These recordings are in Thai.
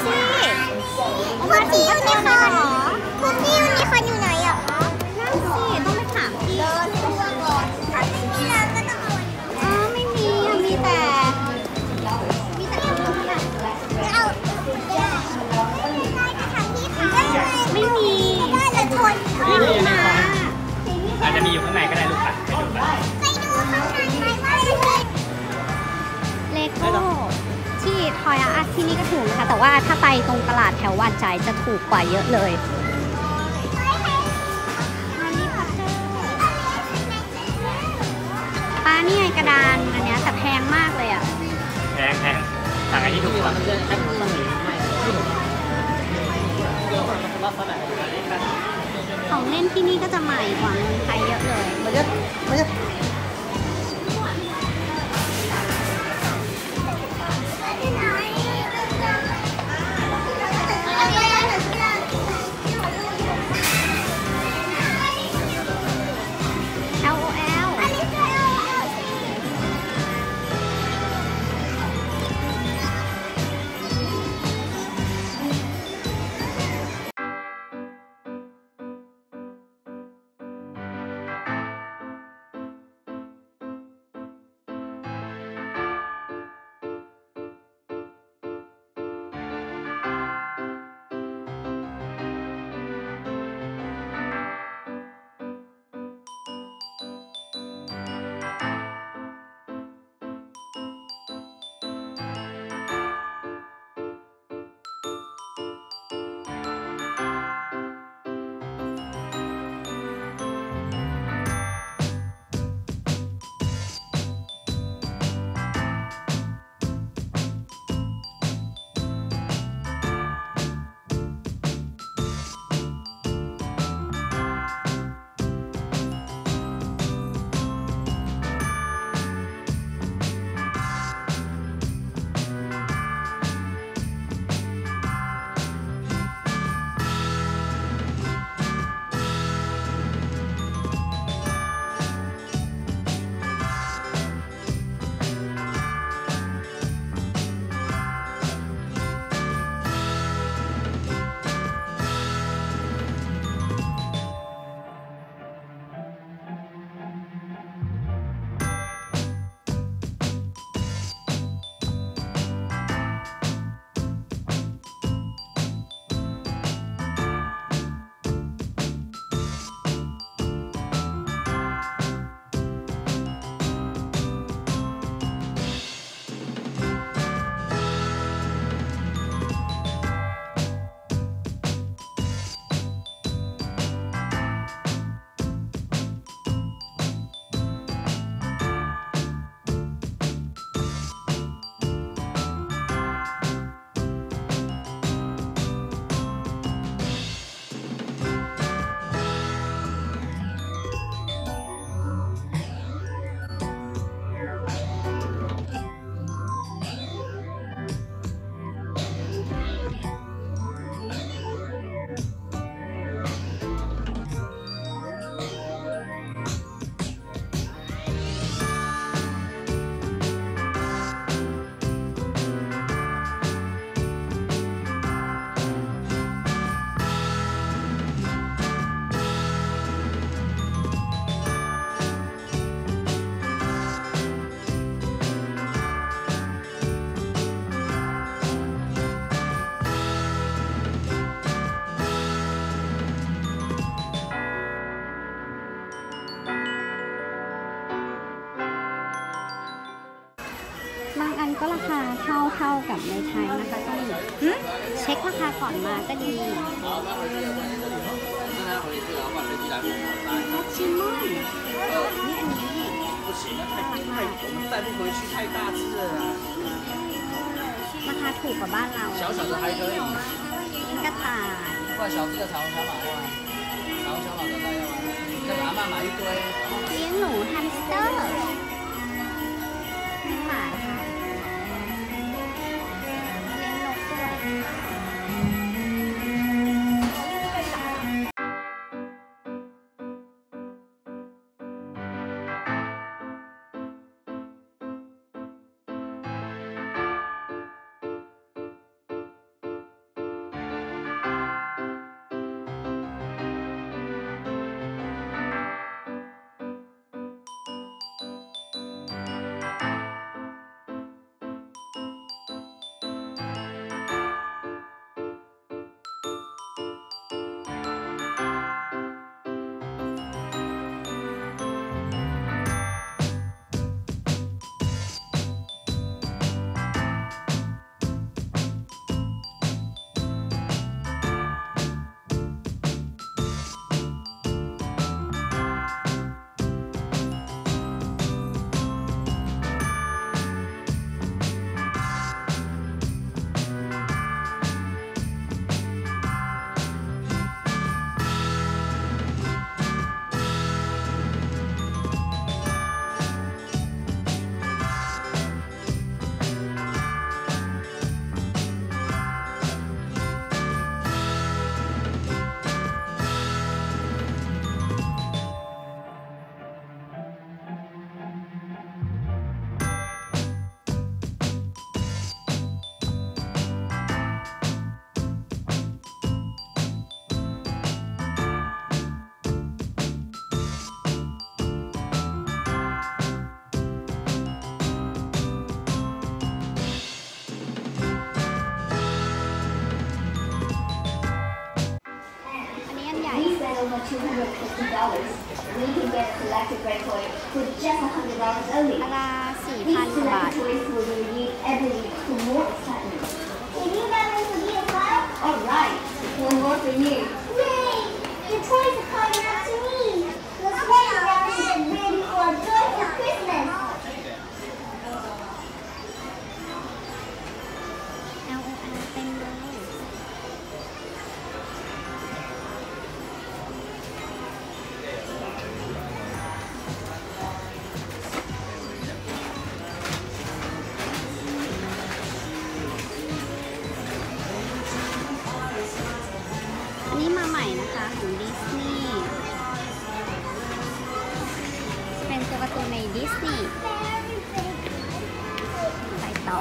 สิมาถึงก็ถึงแล้วเหรอคุณพี่ยูนิคอร์นอยู่ไหนอ่ะนั่นสิต้องไปถามพี่เดินทั่วก่อนถ้าไม่มีแล้วก็ต้องเอาไม่มีมีแต่คนลงน่ะเอาไม่มีบ้านละคนไม่มีมาอาจจะมีอยู่ข้างในก็ได้ลูกค่ะไปดูข้างในไหมว่าเลโก้ที่ทอยอาร์ตที่นี่ก็ถูกนะคะแต่ว่าถ้าไปตรงตลาดแถววานใจจะถูกกว่าเยอะเลยป้านี่ไงกระดานอันนี้แต่แพงมากเลยอ่ะแพงสั่งอันนี้ถูกกว่าของเล่นที่นี่ก็จะใหม่กว่าเมืองไทยเยอะเลยบางอันก็ราคาเท่ากับในไทยนะคะต้องเช็คราคาก่อนมาก็ดีแม็กซิมอมนี่อันนี้ราคาถูกกว่าบ้านเรากระต่ายเลี้ยงหนูแฮมสเตอร์หมาค่ะเลี้ยงนกด้วย over $250. We can get a selected great toy for just $100 only. ราคา 4,000 These กว่าบาท selected toys will be reviewed every week for more excitement. Can you get one for me as well? All right, one more for you. Yay! The toys are coming up to me. Let's play around and get ready for a joyful Christmas. เต็มเลยอันนี้มาใหม่นะคะของดิสนีย์เป็นตัวการ์ตูนในดิสนีย์ไปต่อ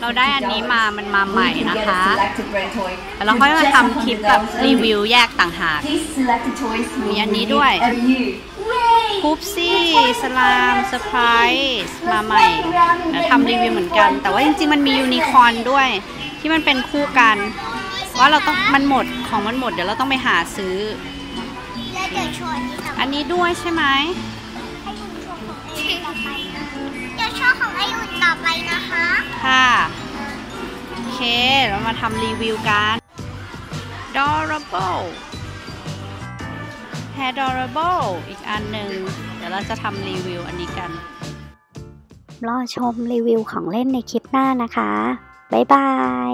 เราได้อันนี้มามันมาใหม่นะคะแล้วเราก็มาทำคลิปแบบรีวิวแยกต่างหากมีอันนี้ด้วยคูปซี่สลามเซอร์ไพรส์มาใหม่ทำรีวิวเหมือนกันแต่ว่าจริงๆมันมียูนิคอร์นด้วยที่มันเป็นคู่กันว่าเราต้องมันหมดของมันหมดเดี๋ยวเราต้องไปหาซื้อ แล้วเดี๋ยวโชว์อันนี้ต่อไป อันนี้ด้วยใช่ไหม ให้คุณโชว์ของไออุ่นต่อไปนะเดี๋ยวโชว์ของไออุ่นต่อไปนะคะ ค่ะ โอเค เรามาทำรีวิวกัน Adorable Adorable อีกอันหนึ่ง เดี๋ยวเราจะทำรีวิวอันนี้กัน รอชมรีวิวของเล่นในคลิปหน้านะคะ บ๊ายบาย